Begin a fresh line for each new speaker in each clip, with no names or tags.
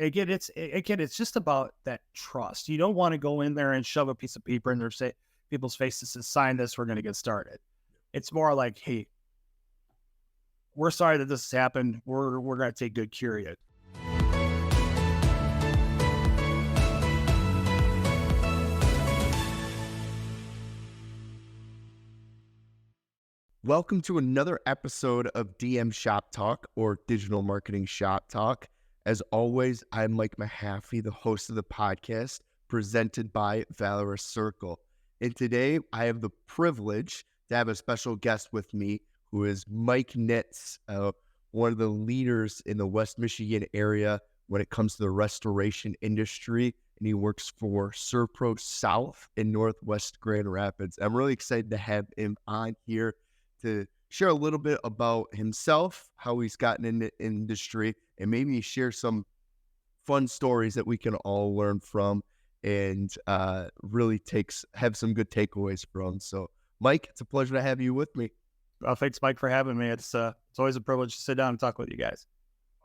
It's just about that trust. You don't want to go in there and shove a piece of paper in people's faces and sign this. We're going to get started. It's more like, hey, we're sorry that this has happened. We're going to take good care of it.
Welcome to another episode of DM Shop Talk, or Digital Marketing Shop Talk. As always, I'm Mike Mahaffy, the host of the podcast, presented by Valorous Circle. And today, I have the privilege to have a special guest with me, who is Mike Nitz, one of the leaders in the West Michigan area when it comes to the restoration industry. And he works for ServPro South in Northwest Grand Rapids. I'm really excited to have him on here to share a little bit about himself, how he's gotten in the industry, and maybe share some fun stories that we can all learn from and really have some good takeaways from. So, Mike, it's a pleasure to have you with me.
Well, thanks, Mike, for having me. It's always a privilege to sit down and talk with you guys.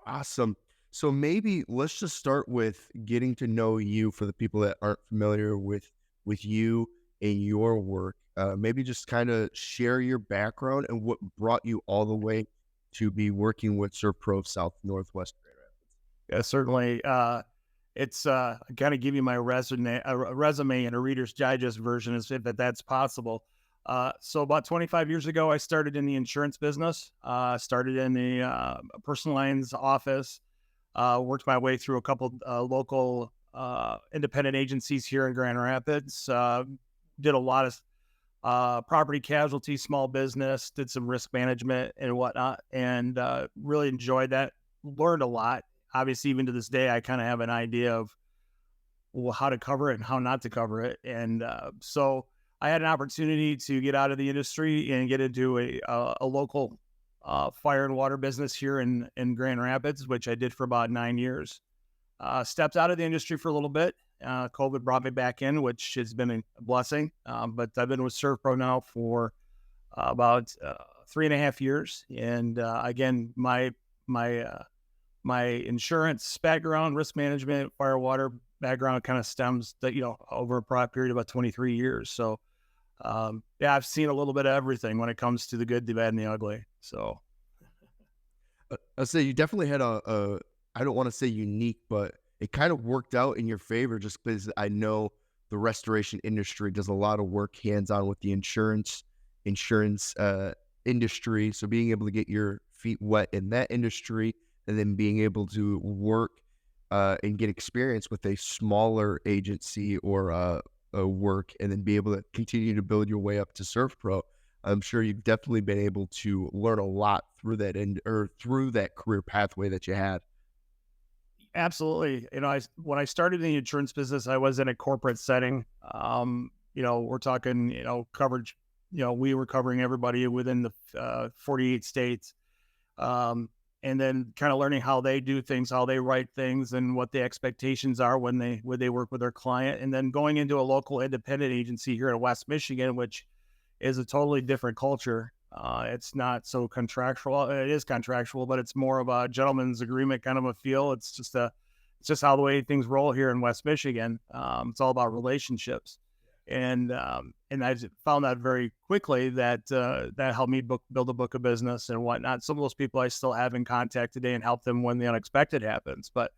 Awesome. So maybe let's just start with getting to know you for the people that aren't familiar with you and your work. Maybe just kind of share your background and what brought you all the way to be working with ServPro South Northwest Grand Rapids.
Yeah, certainly. It's kind of give you my resume and a Reader's Digest version, if that's possible. So about 25 years ago, I started in the insurance business. Started in the personal lines office. Worked my way through a couple local independent agencies here in Grand Rapids. Did a lot of property casualty, small business, did some risk management and whatnot, and really enjoyed that. Learned a lot. Obviously, even to this day, I kind of have an idea of how to cover it and how not to cover it. And so I had an opportunity to get out of the industry and get into a local fire and water business here in Grand Rapids, which I did for about 9 years. Stepped out of the industry for a little bit. COVID brought me back in, which has been a blessing. But I've been with ServPro now for about 3.5 years. And again, my insurance background, risk management, fire water background kind of stems that, over a period of about 23 years. So I've seen a little bit of everything when it comes to the good, the bad, and the ugly. So
I'll say you definitely had I don't want to say unique, but it kind of worked out in your favor just because I know the restoration industry does a lot of work hands-on with the insurance industry. So being able to get your feet wet in that industry and then being able to work and get experience with a smaller agency or work and then be able to continue to build your way up to ServPro. I'm sure you've definitely been able to learn a lot through that career pathway that you had.
Absolutely. When I started in the insurance business, I was in a corporate setting. We're talking, coverage, we were covering everybody within the 48 states. And then kind of learning how they do things, how they write things, and what the expectations are when they work with their client. And then going into a local independent agency here in West Michigan, which is a totally different culture. It's not so contractual. It is contractual, but it's more of a gentleman's agreement kind of a feel. It's just how the way things roll here in West Michigan. It's all about relationships. And I found that very quickly that helped me build a book of business and whatnot. Some of those people I still have in contact today and help them when the unexpected happens. But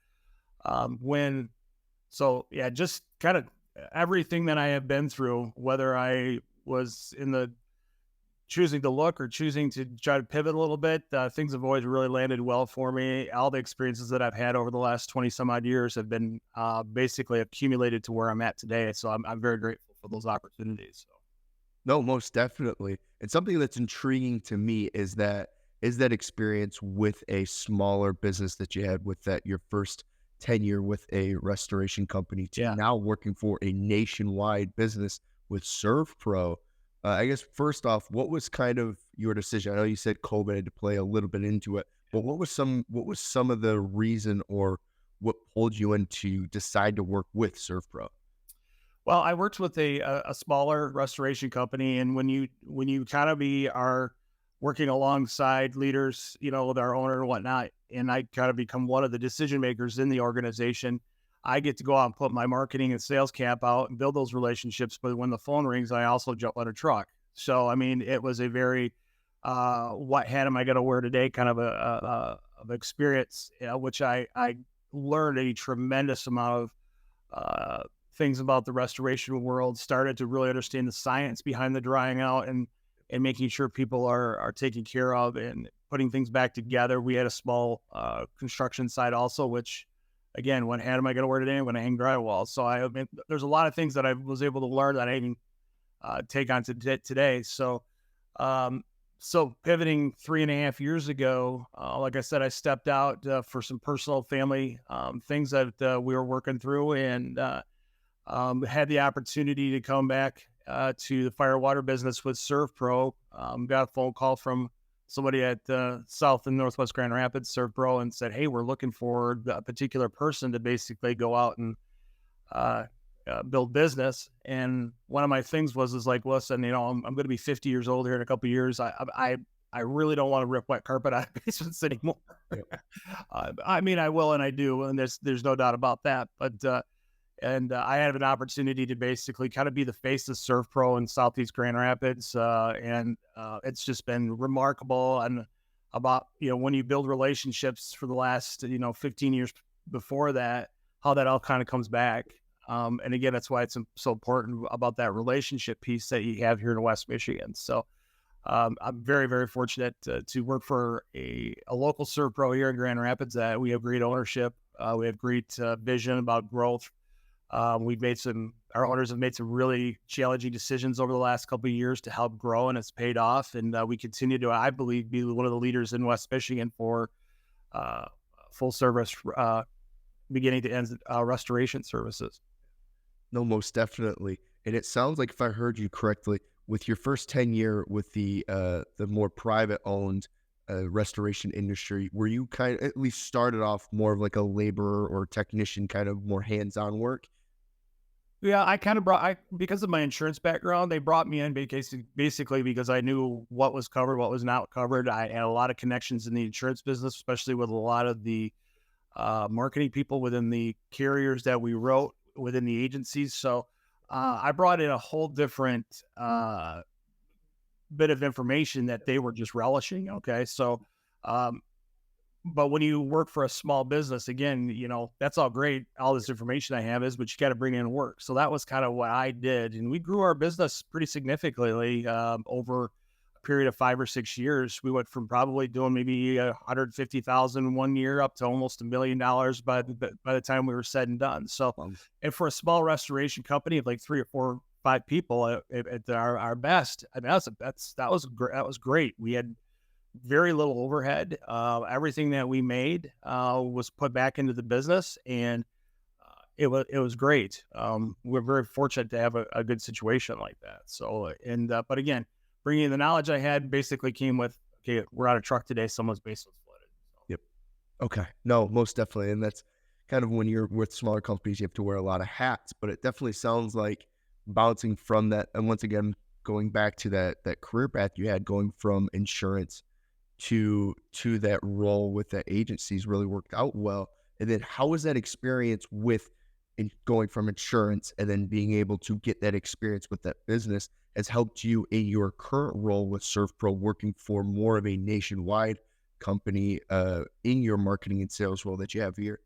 just kind of everything that I have been through, whether I was in the choosing to look or choosing to try to pivot a little bit, things have always really landed well for me. All the experiences that I've had over the last 20 some odd years have been basically accumulated to where I'm at today. So I'm very grateful for those opportunities. So.
No, most definitely. And something that's intriguing to me is that experience with a smaller business that you had with your first tenure with a restoration company to now working for a nationwide business with ServPro. I guess first off, what was kind of your decision? I know you said COVID had to play a little bit into it, but what was some of the reason or what pulled you in to decide to work with ServPro?
Well, I worked with a smaller restoration company, and when you kind of are working alongside leaders, with our owner and whatnot, and I kind of become one of the decision makers in the organization. I get to go out and put my marketing and sales cap out and build those relationships. But when the phone rings, I also jump on a truck. So, I mean, it was a very, what hat am I going to wear today kind of of experience, which I learned a tremendous amount of things about the restoration world, started to really understand the science behind the drying out and making sure people are taken care of and putting things back together. We had a small construction site also, which, again, what hat am I going to wear today? I'm going to hang drywall. So I mean, there's a lot of things that I was able to learn that I even take on to today. So pivoting 3.5 years ago, like I said, I stepped out for some personal family things that we were working through, and had the opportunity to come back to the fire water business with ServPro. Got a phone call from somebody at South and Northwest Grand Rapids, ServPro, and said, "Hey, we're looking for a particular person to basically go out and build business." And one of my things is like, listen, I'm going to be 50 years old here in a couple of years. I really don't want to rip wet carpet out of basements anymore.
Yep.
I mean, I will, and I do, and there's no doubt about that. But I had an opportunity to basically kind of be the face of ServPro in Southeast Grand Rapids, and it's just been remarkable. And about when you build relationships for the last 15 years before that, how that all kind of comes back. And again, that's why it's so important about that relationship piece that you have here in West Michigan. So I'm very, very fortunate to work for a local ServPro here in Grand Rapids. That we have great ownership, we have great vision about growth. Our owners have made some really challenging decisions over the last couple of years to help grow, and it's paid off. And we continue to, I believe, be one of the leaders in West Michigan for full service, beginning to end restoration services.
No, most definitely. And it sounds like, if I heard you correctly, with your first 10 year with the more private owned restoration industry, were you kind of at least started off more of like a laborer or technician, kind of more hands-on work?
Yeah, I kind of because of my insurance background, they brought me in basically because I knew what was covered, what was not covered. I had a lot of connections in the insurance business, especially with a lot of the marketing people within the carriers that we wrote within the agencies. So I brought in a whole different bit of information that they were just relishing. Okay. So, but when you work for a small business, again, that's all great. All this information I have but you got to bring in work. So that was kind of what I did. And we grew our business pretty significantly over a period of 5 or 6 years. We went from probably doing maybe 150,000 one year up to almost $1 million by the time we were said and done. So, and for a small restoration company of like 3 or 4, 5 people at our best, I mean, that was great. We had very little overhead. Everything that we made was put back into the business, and it was great. We're very fortunate to have a good situation like that. So, but again, bringing the knowledge I had basically came with, okay, we're on a truck today, someone's basement's flooded. So.
Yep. Okay. No, most definitely. And that's kind of, when you're with smaller companies, you have to wear a lot of hats, but it definitely sounds like bouncing from that. And once again, going back to that career path you had, going from insurance to that role with the agencies really worked out well. And then how was that experience with going from insurance and then being able to get that experience with that business has helped you in your current role with ServPro, working for more of a nationwide company in your marketing and sales role that you have here?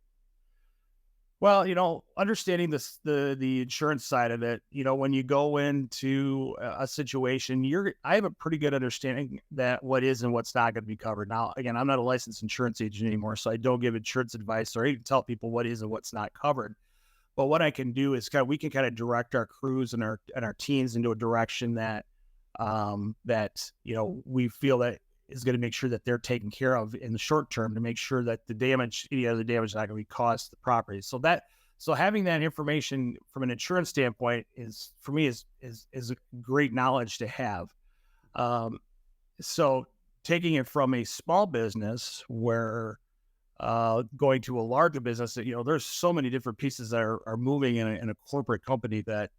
Well, understanding the insurance side of it, when you go into a situation, I have a pretty good understanding that what is and what's not going to be covered. Now, again, I'm not a licensed insurance agent anymore, so I don't give insurance advice or even tell people what is and what's not covered. But what I can do is we can kind of direct our crews and our teams into a direction that we feel that is going to make sure that they're taken care of in the short term, to make sure that the other damage is not going to be caused to the property. So having that information from an insurance standpoint is, for me, is a great knowledge to have. So taking it from a small business where going to a larger business, there's so many different pieces that are moving in a corporate company that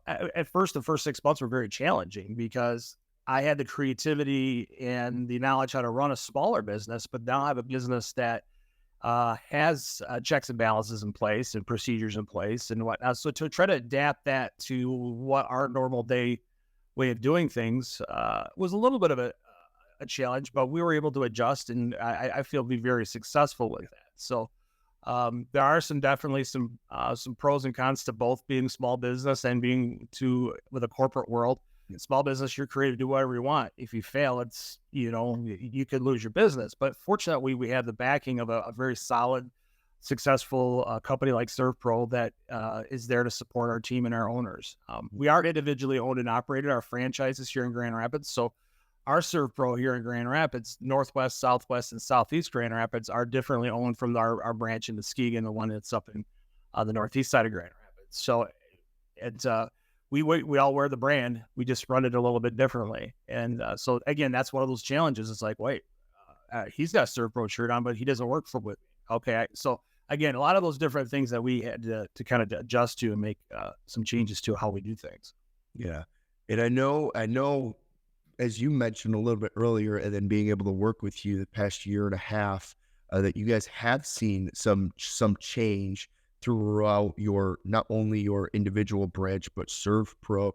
at first, the first 6 months were very challenging because I had the creativity and the knowledge how to run a smaller business, but now I have a business that has checks and balances in place and procedures in place and whatnot. So to try to adapt that to what our normal day way of doing things was a little bit of a challenge, but we were able to adjust, and I feel be very successful with that. So there are definitely some pros and cons to both being small business and being with a corporate world. In small business, you're free to do whatever you want. If you fail, it's you could lose your business. But fortunately, we have the backing of a very solid, successful company like ServPro that is there to support our team and our owners. We are individually owned and operated. Our franchises here in Grand Rapids, so our ServPro here in Grand Rapids, Northwest, Southwest, and Southeast Grand Rapids are differently owned from our branch in Muskegon, the one that's up in the Northeast side of Grand Rapids. So it's we all wear the brand. We just run it a little bit differently. And so again, that's one of those challenges. It's like, wait, he's got a ServPro shirt on, but he doesn't work for with me. Okay, so again, a lot of those different things that we had to kind of adjust to and make some changes to how we do things.
Yeah, and I know. As you mentioned a little bit earlier, and then being able to work with you the past year and a half, that you guys have seen some change throughout your not only your individual branch, but ServPro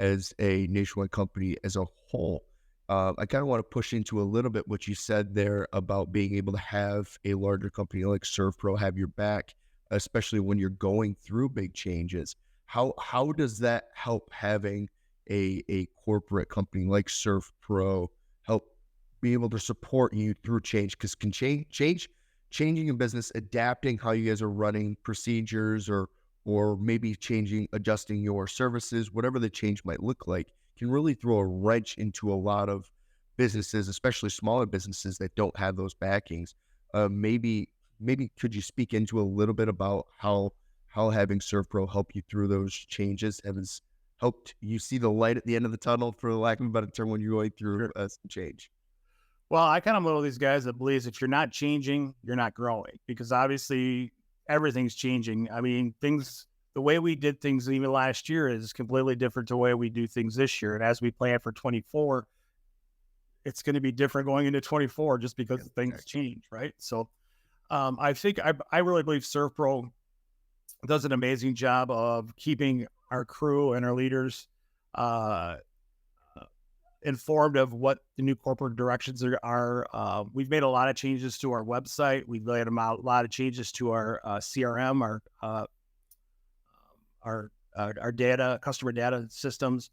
as a nationwide company as a whole. I kind of want to push into a little bit what you said there about being able to have a larger company like ServPro have your back, especially when you're going through big changes. How does that help having a corporate company like ServPro help be able to support you through change? Because changing a business, adapting how you guys are running procedures, or maybe adjusting your services, whatever the change might look like, can really throw a wrench into a lot of businesses, especially smaller businesses that don't have those backings. Maybe could you speak into a little bit about how having ServPro help you through those changes has helped you see the light at the end of the tunnel, for lack of a better term, when you're going through some change?
Well, I kind of one of these guys that believes if you're not changing, you're not growing, because obviously everything's changing. I mean, the way we did things even last year is completely different to the way we do things this year. And as we plan for 24, it's going to be different going into 24 just because things change, right? So I think I really believe ServPro does an amazing job of keeping our crew and our leaders informed of what the new corporate directions are. We've made a lot of changes to our website. We've made a lot of changes to our CRM, our data, customer data systems.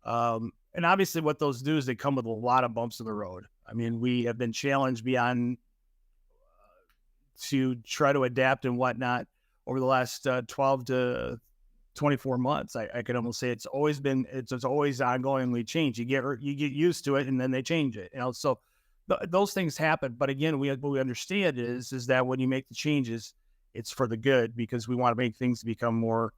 And obviously what those do is they come with a lot of bumps in the road. I mean, we have been challenged beyond to try to adapt and whatnot over the last 12 to 24 months. I could almost say it's always ongoingly change. You get used to it and then they change it, so those things happen. But again, what we understand is that when you make the changes, it's for the good, because we want to make things become more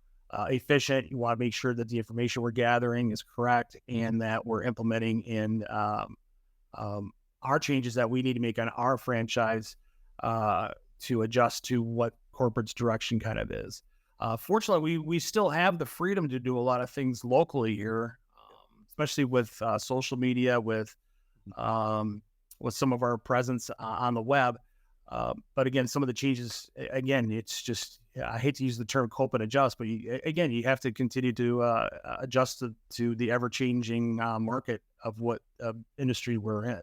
efficient. You want to make sure that the information we're gathering is correct and that we're implementing in our changes that we need to make on our franchise to adjust to what corporate's direction kind of is. Fortunately, we still have the freedom to do a lot of things locally here, especially with social media, with some of our presence on the web. But again, some of the changes, again, it's just, I hate to use the term cope and adjust, but you have to continue to adjust to the ever-changing market of what industry we're in.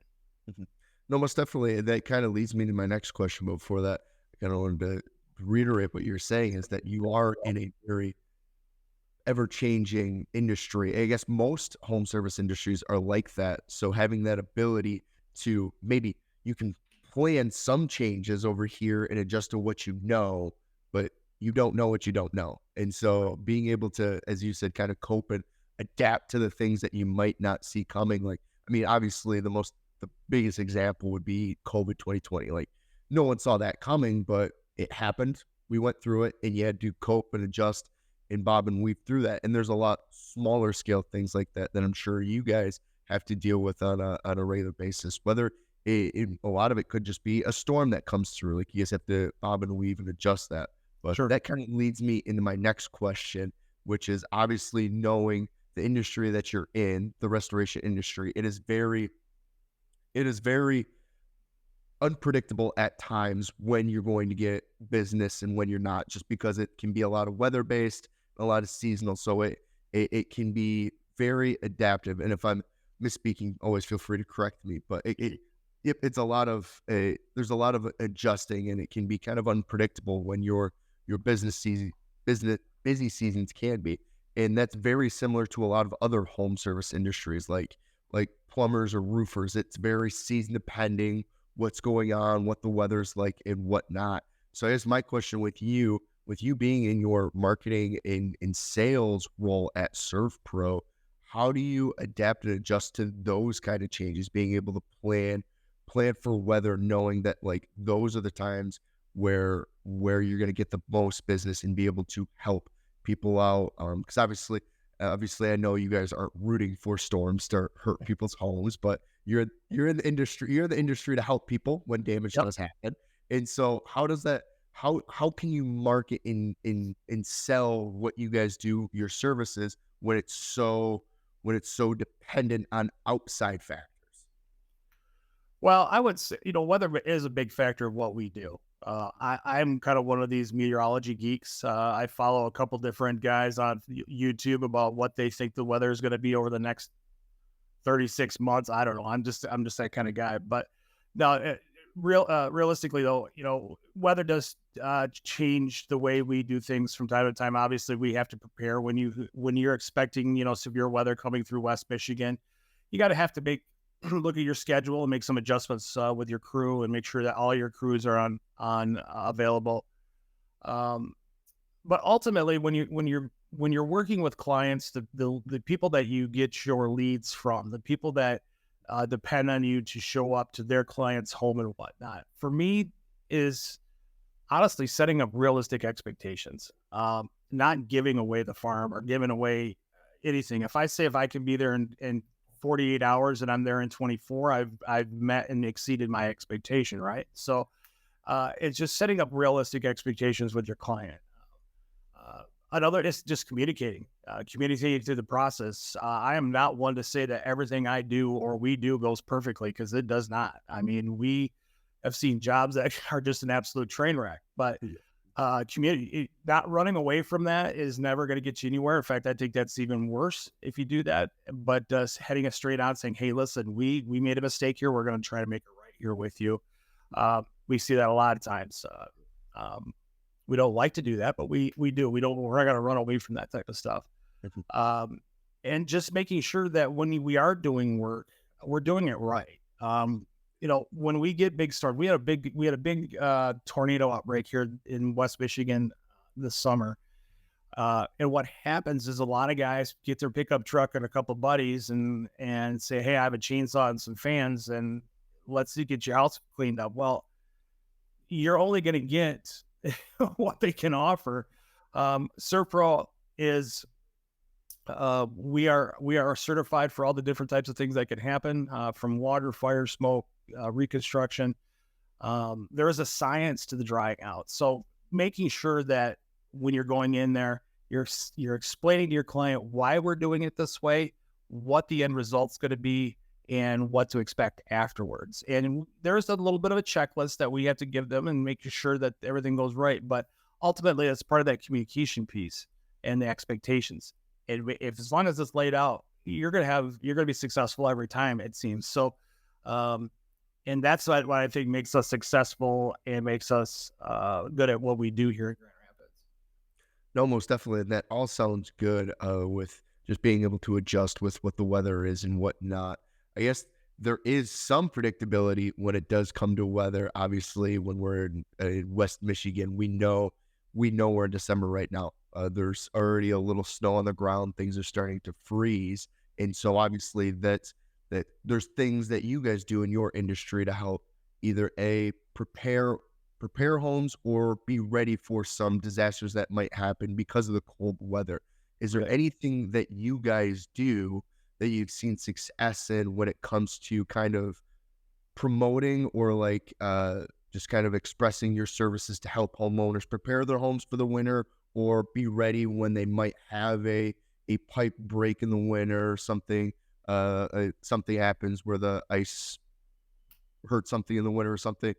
Mm-hmm. No, most definitely. That kind of leads me to my next question. But before that, I kind of wanted to reiterate what you're saying, is that you are in a very ever-changing industry. I guess most home service industries are like that. So having that ability to, maybe you can plan some changes over here and adjust to what you know, but you don't know what you don't know. And so being able to, as you said, kind of cope and adapt to the things that you might not see coming. Like, I mean, obviously the biggest example would be COVID 2020. Like, no one saw that coming, but it happened. We went through it, and you had to cope and adjust and bob and weave through that. And there's a lot smaller scale things like that I'm sure you guys have to deal with on a regular basis. Whether a lot of it could just be a storm that comes through, like you guys have to bob and weave and adjust that. But
Sure.
That kind of leads me into my next question, which is obviously knowing the industry that you're in, the restoration industry, it is very unpredictable at times when you're going to get business and when you're not, just because it can be a lot of weather based, a lot of seasonal. So it can be very adaptive. And if I'm misspeaking, always feel free to correct me. But it's a lot of there's a lot of adjusting, and it can be kind of unpredictable when your business busy seasons can be. And that's very similar to a lot of other home service industries, like plumbers or roofers. It's very season depending, what's going on, what the weather's like, and whatnot. So I guess my question with you being in your marketing and sales role at ServPro, how do you adapt and adjust to those kind of changes, being able to plan for weather, knowing that like those are the times where you're going to get the most business and be able to help people out? Because obviously I know you guys aren't rooting for storms to hurt people's homes, but you're in the industry. You're in the industry to help people when damage
Yep.
does happen. And so how does that how can you market and sell what you guys do, your services, when it's so dependent on outside factors?
Well, I would say, weather is a big factor of what we do. I'm kind of one of these meteorology geeks. I follow a couple different guys on YouTube about what they think the weather is going to be over the next 36 months. I don't know. I'm just that kind of guy. But no, realistically though, weather does change the way we do things from time to time. Obviously, we have to prepare when you're expecting, severe weather coming through West Michigan. You got to have to make look at your schedule and make some adjustments with your crew and make sure that all your crews are on available. Um, but ultimately, when you're working with clients, the people that you get your leads from, the people that depend on you to show up to their clients' home and whatnot, for me is honestly setting up realistic expectations, not giving away the farm or giving away anything. If I say if I can be there in 48 hours and I'm there in 24, I've met and exceeded my expectation, right? So it's just setting up realistic expectations with your client. Another is just communicating through the process. I am not one to say that everything I do or we do goes perfectly, because it does not. I mean, we have seen jobs that are just an absolute train wreck, but not running away from that is never going to get you anywhere. In fact, I think that's even worse if you do that. But heading it straight on, saying, "Hey, listen, we made a mistake here. We're going to try to make it right here with you." We see that a lot of times. We don't like to do that, but we do. We're not going to run away from that type of stuff. And just making sure that when we are doing work, we're doing it right. When we get big storms, we had a big tornado outbreak here in West Michigan this summer. And what happens is a lot of guys get their pickup truck and a couple buddies and say, "Hey, I have a chainsaw and some fans, and let's get your house cleaned up." Well, you're only going to get what they can offer. Serpro is we are certified for all the different types of things that can happen, from water, fire, smoke, reconstruction. There is a science to the drying out. So making sure that when you're going in there, you're explaining to your client why we're doing it this way, what the end result's going to be, and what to expect afterwards. And there's a little bit of a checklist that we have to give them and making sure that everything goes right. But ultimately, it's part of that communication piece and the expectations. And if as long as it's laid out, you're gonna be successful every time, it seems. So, and that's what I think makes us successful and makes us good at what we do here in Grand Rapids.
No, most definitely. And that all sounds good, with just being able to adjust with what the weather is and whatnot. I guess there is some predictability when it does come to weather. Obviously, when we're in West Michigan, we know we're in December right now. There's already a little snow on the ground. Things are starting to freeze. And so obviously that there's things that you guys do in your industry to help either prepare homes or be ready for some disasters that might happen because of the cold weather. Is there anything that you guys do that you've seen success in when it comes to kind of promoting or just kind of expressing your services to help homeowners prepare their homes for the winter or be ready when they might have a a pipe break in the winter or something, something happens where the ice hurt something in the winter or something.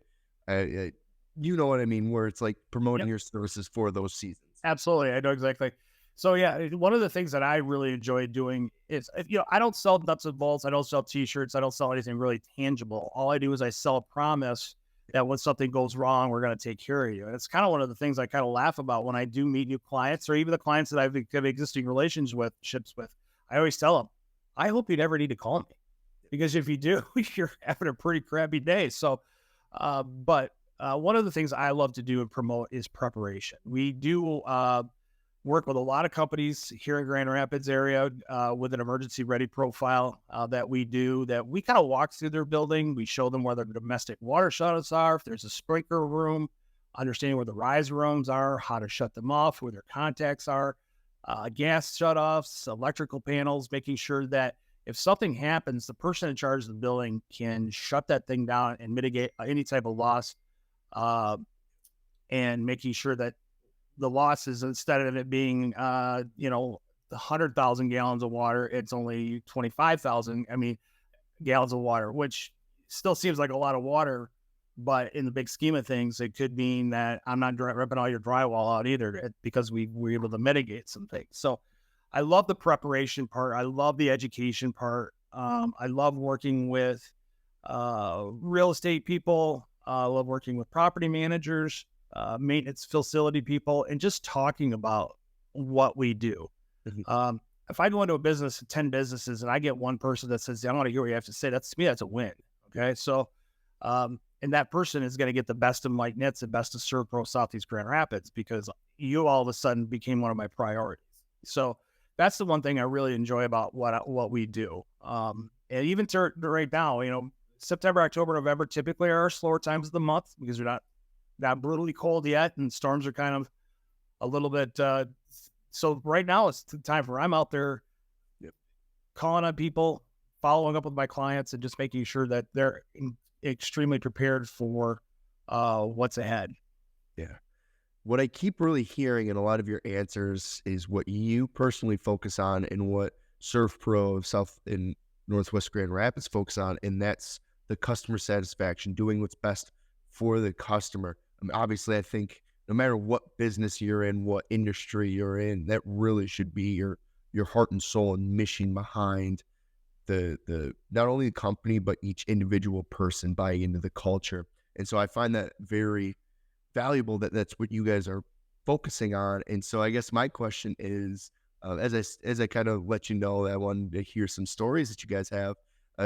You know what I mean? Where it's like promoting
Yep.
your services for those seasons.
Absolutely. I know exactly. So yeah, one of the things that I really enjoy doing is, I don't sell nuts and bolts. I don't sell t-shirts. I don't sell anything really tangible. All I do is I sell a promise that when something goes wrong, we're going to take care of you. And it's kind of one of the things I kind of laugh about when I do meet new clients, or even the clients that I've have existing relationships with. I always tell them, I hope you never need to call me, because if you do, you're having a pretty crappy day. So, but one of the things I love to do and promote is preparation. We do work with a lot of companies here in Grand Rapids area with an emergency ready profile that we do, that we kind of walk through their building. We show them where their domestic water shutoffs are, if there's a sprinkler room, understanding where the rise rooms are, how to shut them off, where their contacts are, gas shutoffs, electrical panels, making sure that if something happens, the person in charge of the building can shut that thing down and mitigate any type of loss, and making sure that the losses, instead of it being, 100,000 gallons of water, it's only 25,000, gallons of water, which still seems like a lot of water. But in the big scheme of things, it could mean that I'm not ripping all your drywall out either, because we were able to mitigate some things. So I love the preparation part. I love the education part. I love working with real estate people. I love working with property managers, maintenance facility people, and just talking about what we do. If I go into a business, 10 businesses, and I get one person that says, I want to hear what you have to say, that's, to me, that's a win. Okay. So, and that person is going to get the best of Mike Nitz and best of Servpro Southeast Grand Rapids, because you all of a sudden became one of my priorities. So that's the one thing I really enjoy about what we do. And even right now, September, October, November typically are our slower times of the month, because we're not brutally cold yet, and storms are kind of a little bit. So right now it's the time for, I'm out there calling on people, following up with my clients, and just making sure that they're extremely prepared for what's ahead.
Yeah. What I keep really hearing in a lot of your answers is what you personally focus on and what Servpro of South and Northwest Grand Rapids focus on, and that's the customer satisfaction, doing what's best for the customer. Obviously, I think no matter what business you're in, what industry you're in, that really should be your heart and soul and mission behind the not only the company, but each individual person buying into the culture. And so I find that very valuable, that's what you guys are focusing on. And so I guess my question is, as I kind of let you know that I wanted to hear some stories that you guys have,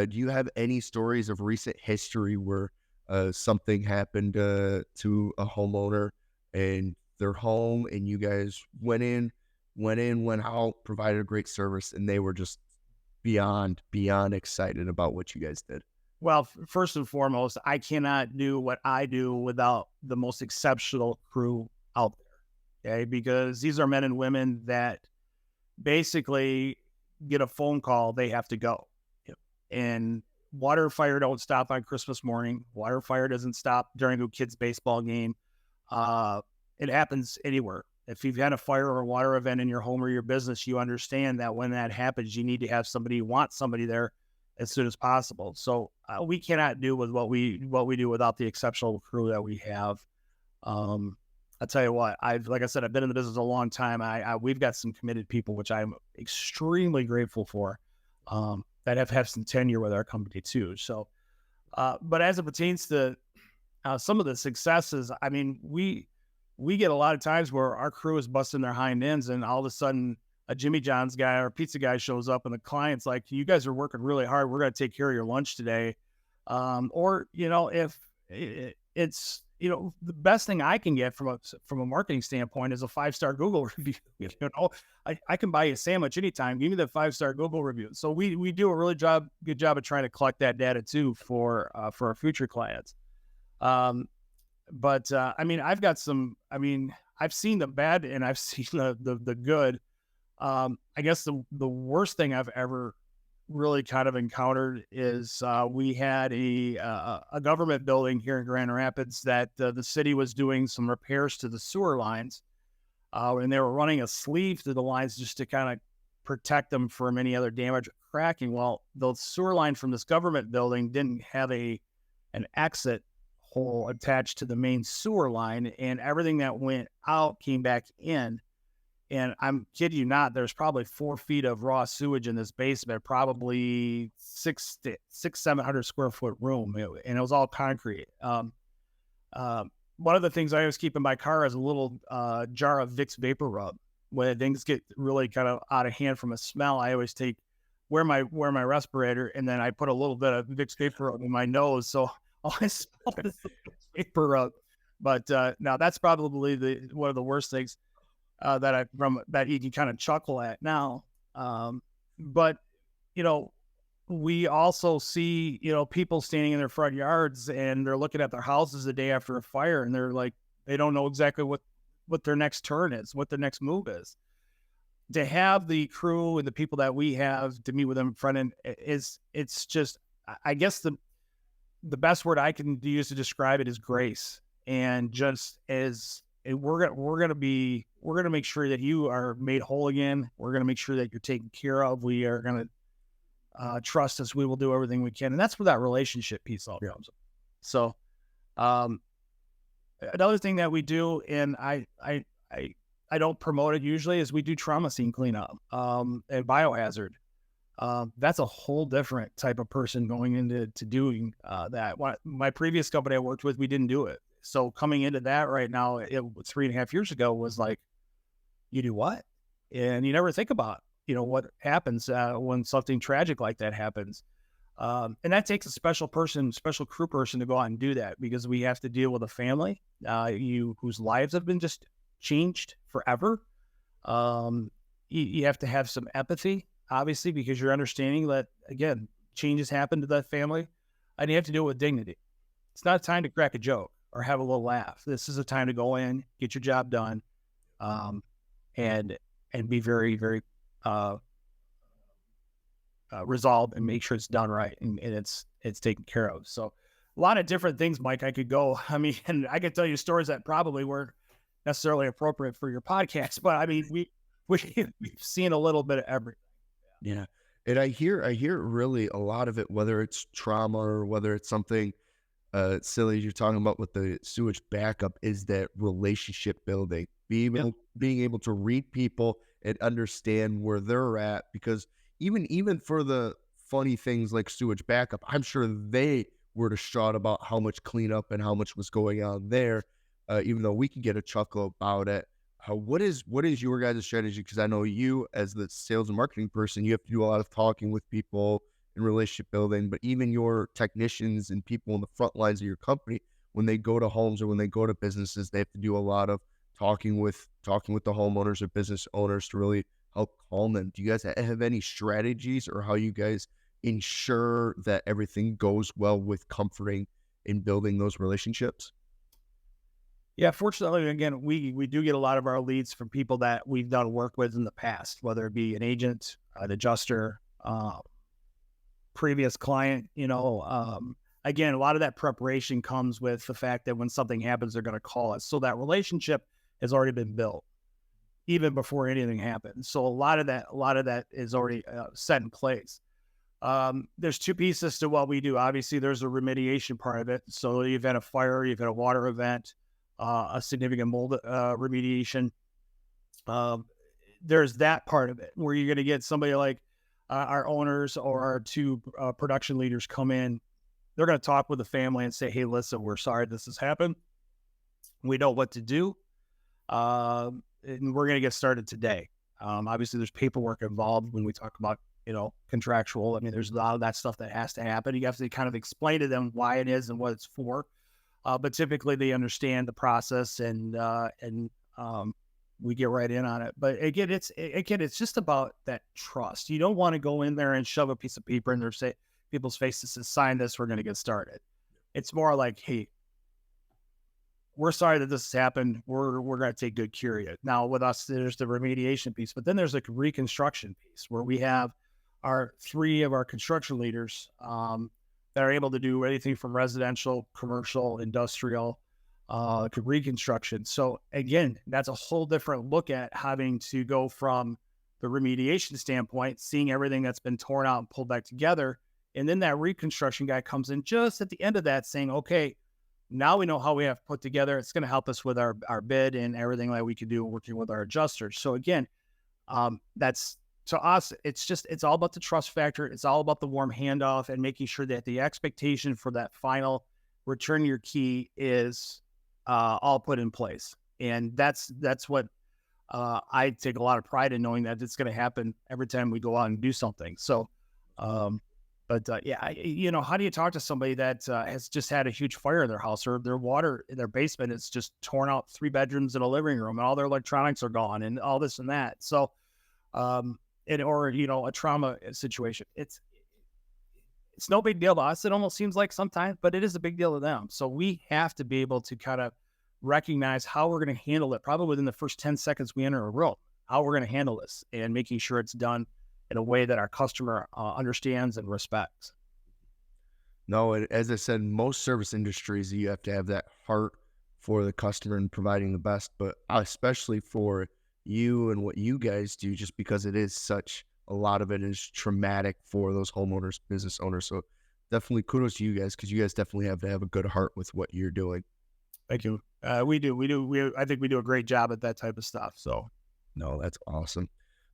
do you have any stories of recent history where something happened to a homeowner and their home, and you guys went out, provided a great service, and they were just beyond excited about what you guys did?
Well, first and foremost, I cannot do what I do without the most exceptional crew out there. Okay. Because these are men and women that basically get a phone call, they have to go.
Yep.
And water fire don't stop on Christmas morning. Water fire doesn't stop during a kid's baseball game. It happens anywhere. If you've had a fire or a water event in your home or your business, you understand that when that happens, you need to have somebody there as soon as possible. So we cannot do with what we do without the exceptional crew that we have. I'll tell you what, like I said, I've been in the business a long time. We've got some committed people, which I'm extremely grateful for, that have some tenure with our company too. So, but as it pertains to some of the successes, we get a lot of times where our crew is busting their hind ends, and all of a sudden a Jimmy John's guy or a pizza guy shows up, and the client's like, you guys are working really hard, we're going to take care of your lunch today. Or, if it's, the best thing I can get from a marketing standpoint is a 5-star Google review. I can buy you a sandwich anytime. Give me the 5-star Google review. So we do a really good job of trying to collect that data too for our future clients. But I've got I've seen the bad and I've seen the good. I guess the worst thing I've ever really kind of encountered is we had a government building here in Grand Rapids that the city was doing some repairs to the sewer lines, and they were running a sleeve through the lines just to kind of protect them from any other damage or cracking. Well, the sewer line from this government building didn't have an exit hole attached to the main sewer line, and everything that went out came back in. And I'm kidding you not, there's probably 4 feet of raw sewage in this basement, probably 700 square foot room. And it was all concrete. One of the things I always keep in my car is a little jar of Vicks Vapor Rub. When things get really kind of out of hand from a smell, I always wear my respirator, and then I put a little bit of Vicks Vapor Rub in my nose. So all I smell is Vapor Rub. But now that's probably one of the worst things that you can kind of chuckle at now. But, we also see, people standing in their front yards and they're looking at their houses the day after a fire, and they're like, they don't know exactly what their next turn is, what their next move is. To have the crew and the people that we have to meet with them in front end it's just, I guess the best word I can use to describe it is grace. And just as we're going to make sure that you are made whole again. We're going to make sure that you're taken care of. We are going to trust us. We will do everything we can. And that's where that relationship piece all comes. So, another thing that we do, and I don't promote it usually, is we do trauma scene cleanup, and biohazard. That's a whole different type of person going into doing that. My previous company I worked with, we didn't do it. So coming into that right now, 3.5 years ago was like, you do what? And you never think about, what happens when something tragic like that happens. And that takes a special crew person to go out and do that, because we have to deal with a family whose lives have been just changed forever. You have to have some empathy, obviously, because you're understanding that, again, changes happen to that family, and you have to do it with dignity. It's not time to crack a joke or have a little laugh. This is a time to go in, get your job done, and be very, very resolved and make sure it's done right and it's taken care of. So a lot of different things, Mike, I could go. I mean, and I could tell you stories that probably weren't necessarily appropriate for your podcast, but I mean, we've seen a little bit of everything.
Yeah. And I hear really a lot of it, whether it's trauma or whether it's something silly you're talking about with the sewage backup, is that relationship building, being able to read people and understand where they're at. Because even for the funny things like sewage backup, I'm sure they were distraught about how much cleanup and how much was going on there, even though we can get a chuckle about it. What is your guys' strategy? Because I know you, as the sales and marketing person, you have to do a lot of talking with people and relationship building, but even your technicians and people in the front lines of your company, when they go to homes or when they go to businesses, they have to do a lot of talking with the homeowners or business owners to really help calm them. Do you guys have any strategies, or how you guys ensure that everything goes well with comforting and building those relationships?
Yeah, fortunately, again, we do get a lot of our leads from people that we've done work with in the past, whether it be an agent, an adjuster, previous client. Again, a lot of that preparation comes with the fact that when something happens, they're going to call us. So that relationship has already been built even before anything happens. So a lot of that is already set in place. There's 2 pieces to what we do. Obviously, there's a remediation part of it. So you've had a fire, you've had a water event, a significant mold remediation. There's that part of it where you're going to get somebody like our owners or our 2 production leaders come in. They're going to talk with the family and say, hey, listen, we're sorry this has happened. We know what to do. And we're going to get started today. Obviously, there's paperwork involved when we talk about, contractual. I mean, there's a lot of that stuff that has to happen. You have to kind of explain to them why it is and what it's for. But typically they understand the process, and we get right in on it. But again, it's just about that trust. You don't want to go in there and shove a piece of paper in people's faces and sign this, we're going to get started. It's more like, hey, we're sorry that this has happened. We're going to take good care of it. Now with us, there's the remediation piece, but then there's the reconstruction piece where we have our 3 of our construction leaders that are able to do anything from residential, commercial, industrial, to reconstruction. So again, that's a whole different look at having to go from the remediation standpoint, seeing everything that's been torn out and pulled back together. And then that reconstruction guy comes in just at the end of that saying, okay, now we know how we have put together. It's going to help us with our bid and everything that we can do working with our adjusters. So again, that's to us, it's all about the trust factor. It's all about the warm handoff and making sure that the expectation for that final return your key is all put in place. And that's what I take a lot of pride in, knowing that it's going to happen every time we go out and do something. So, yeah, how do you talk to somebody that has just had a huge fire in their house, or their water in their basement is just torn out 3 bedrooms and a living room, and all their electronics are gone, and all this and that. So, or a trauma situation. It's no big deal to us. It almost seems like sometimes, but it is a big deal to them. So we have to be able to kind of recognize how we're going to handle it, probably within the first 10 seconds we enter a room, how we're going to handle this, and making sure it's done in a way that our customer understands and respects.
No, as I said, most service industries, you have to have that heart for the customer and providing the best, but especially for you and what you guys do, just because it is a lot of it is traumatic for those homeowners, business owners. So definitely kudos to you guys, because you guys definitely have to have a good heart with what you're doing.
Thank you. We do. I think we do a great job at that type of stuff. So,
no, that's awesome.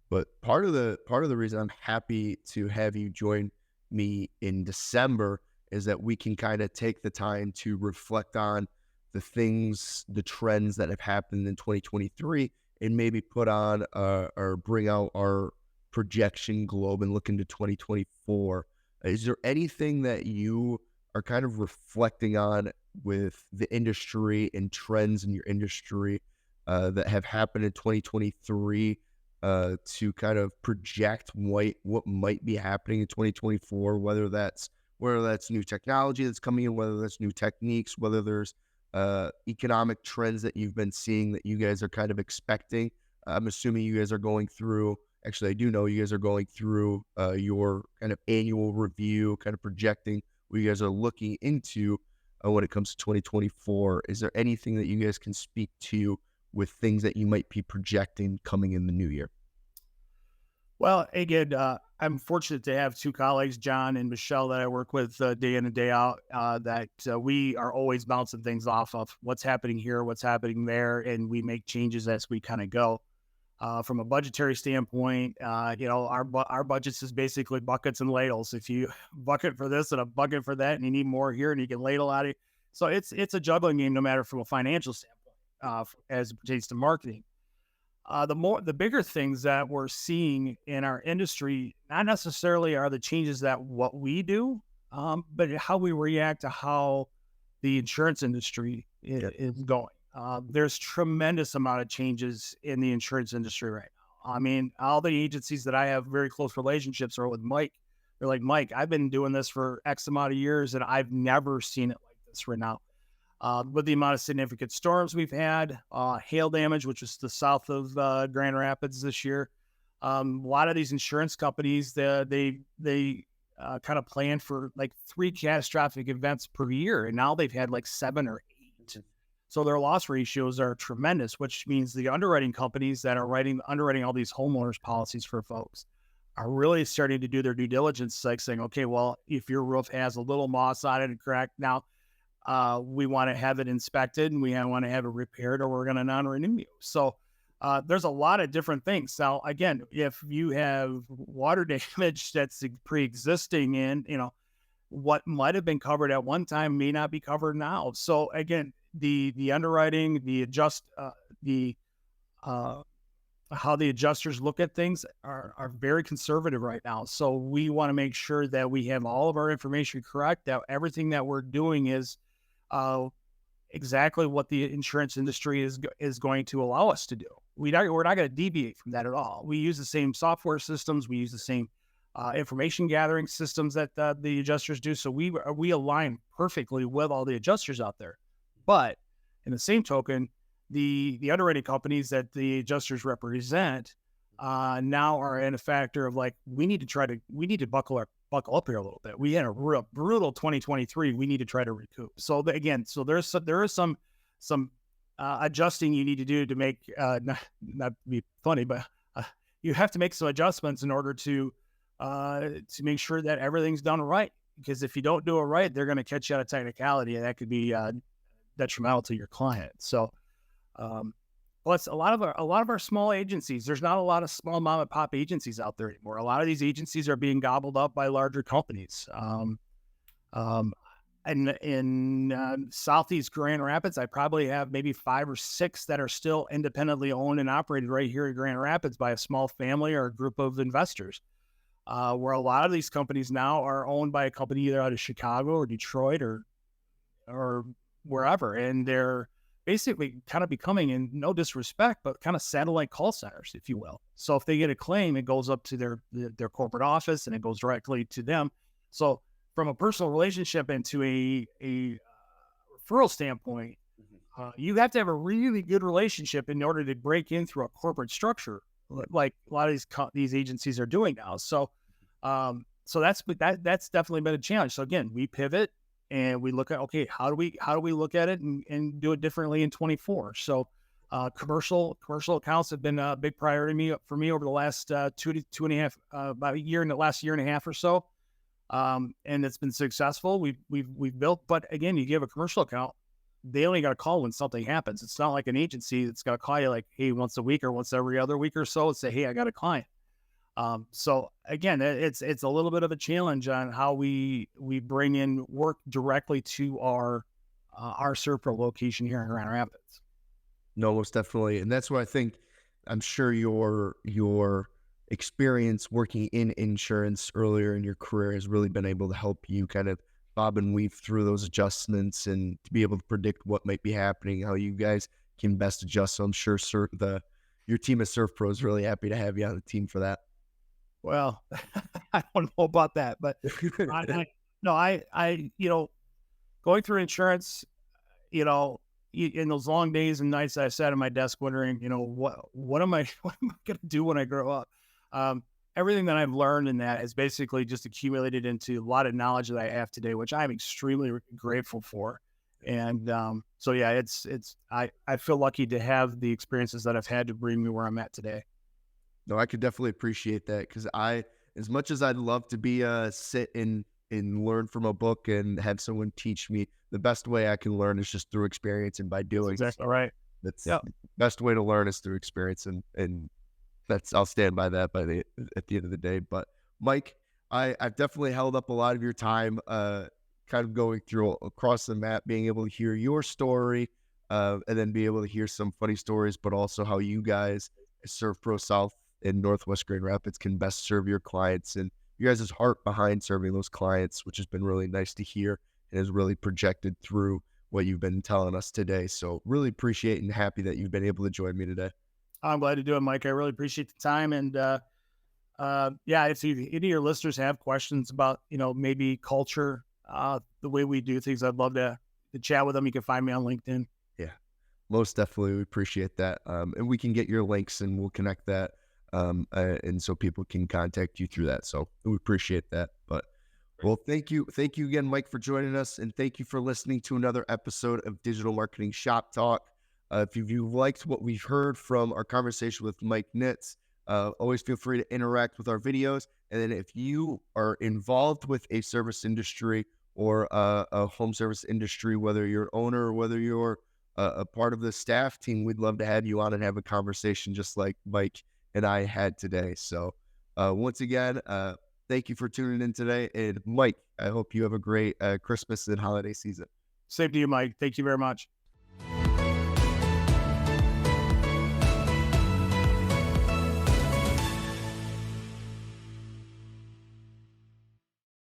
But part of the reason I'm happy to have you join me in December is that we can kind of take the time to reflect on the things, the trends that have happened in 2023, and maybe put on or bring out our projection globe and look into 2024. Is there anything that you are kind of reflecting on with the industry and trends in your industry that have happened in 2023 to kind of project what might be happening in 2024, whether that's new technology that's coming in, whether that's new techniques, whether there's economic trends that you've been seeing that you guys are kind of expecting? I'm assuming you guys are going through, actually, I do know you guys are going through your kind of annual review, kind of projecting what you guys are looking into when it comes to 2024. Is there anything that you guys can speak to with things that you might be projecting coming in the new year?
Well, again, I'm fortunate to have 2 colleagues, John and Michelle, that I work with day in and day out, that we are always bouncing things off of what's happening here, what's happening there, and we make changes as we kind of go. From a budgetary standpoint, our budgets is basically buckets and ladles. If you bucket for this and a bucket for that, and you need more here, and you can ladle out of it. So it's a juggling game, no matter from a financial standpoint, as it pertains to marketing. The bigger things that we're seeing in our industry, not necessarily are the changes that what we do, but how we react to how the insurance industry is going. There's tremendous amount of changes in the insurance industry right now. I mean, all the agencies that I have very close relationships are with Mike. They're like, Mike, I've been doing this for X amount of years, and I've never seen it like this right now. With the amount of significant storms we've had, hail damage, which is the south of Grand Rapids this year. A lot of these insurance companies, they kind of plan for like 3 catastrophic events per year, and now they've had like 7 or 8. So their loss ratios are tremendous, which means the underwriting companies that are underwriting all these homeowners policies for folks are really starting to do their due diligence, like saying, okay, well, if your roof has a little moss on it and cracked now, we want to have it inspected, and we want to have it repaired, or we're going to non-renew you. So there's a lot of different things. Now, again, if you have water damage that's pre-existing, and what might have been covered at one time may not be covered now. So again, the underwriting, how the adjusters look at things are very conservative right now. So we want to make sure that we have all of our information correct, that everything that we're doing is exactly what the insurance industry is going to allow us to do. We're not going to deviate from that at all. We use the same software systems. We use the same information gathering systems that the adjusters do. So we align perfectly with all the adjusters out there. But in the same token, the underwriting companies that the adjusters represent now are in a factor of like, we need to buckle up here a little bit. We had a real brutal 2023. We need to try to recoup. So there is some adjusting you need to do to make not be funny, but you have to make some adjustments in order to make sure that everything's done right. Because if you don't do it right, they're going to catch you on a technicality, and that could be detrimental to your client. So, plus a lot of our small agencies. There's not a lot of small mom and pop agencies out there anymore. A lot of these agencies are being gobbled up by larger companies. And in Southeast Grand Rapids, I probably have maybe 5 or 6 that are still independently owned and operated right here in Grand Rapids by a small family or a group of investors. Where a lot of these companies now are owned by a company either out of Chicago or Detroit or wherever, and they're basically kind of becoming, in no disrespect, but kind of satellite call centers, if you will. So if they get a claim, it goes up to their corporate office and it goes directly to them. So from a personal relationship and to a referral standpoint, you have to have a really good relationship in order to break in through a corporate structure, like a lot of these agencies are doing now. So, so that's definitely been a challenge. So again, we pivot and we look at, okay, how do we look at it and do it differently in 24? So, commercial accounts have been a big priority for me over the last 2.5, about a year, in the last year and a half or so. And it's been successful. We've built, but again, you give a commercial account, they only got to call when something happens. It's not like an agency that's got to call you like, hey, once a week or once every other week or so and say, hey, I got a client. So again, it's a little bit of a challenge on how we bring in work directly to our Serpro location here in Grand Rapids.
No, most definitely. And that's why I'm sure your experience working in insurance earlier in your career has really been able to help you kind of bob and weave through those adjustments and to be able to predict what might be happening, how you guys can best adjust. So I'm sure your team at Surf Pro is really happy to have you on the team for that.
Well, I don't know about that, but I going through insurance, in those long days and nights, I sat at my desk wondering, what am I going to do when I grow up? Everything that I've learned in that has basically just accumulated into a lot of knowledge that I have today, which I'm extremely grateful for. And so, yeah, I feel lucky to have the experiences that I've had to bring me where I'm at today.
No, I could definitely appreciate that because as much as I'd love to be sit and learn from a book and have someone teach me, the best way I can learn is just through experience and by doing.
That's exactly right.
That's the best way to learn is through experience, and I'll stand by that at the end of the day. But Mike, I've definitely held up a lot of your time, kind of going through across the map, being able to hear your story, and then be able to hear some funny stories, but also how you guys Surf Pro South in Northwest Grand Rapids can best serve your clients and you guys' heart behind serving those clients, which has been really nice to hear and has really projected through what you've been telling us today. So really appreciate and happy that you've been able to join me today.
I'm glad to do it, Mike. I really appreciate the time. And if any of your listeners have questions about, maybe culture, the way we do things, I'd love to chat with them. You can find me on LinkedIn.
Yeah, most definitely. We appreciate that. And we can get your links and we'll connect that. And so people can contact you through that. So we appreciate that. But well, thank you again, Mike, for joining us. And thank you for listening to another episode of Digital Marketing Shop Talk. If you've liked what we've heard from our conversation with Mike Nitz, always feel free to interact with our videos. And then if you are involved with a service industry or a home service industry, whether you're an owner or whether you're a part of the staff team, we'd love to have you on and have a conversation just like Mike and I had today. So once again, thank you for tuning in today. And Mike, I hope you have a great Christmas and holiday season.
Same to you, Mike. Thank you very much.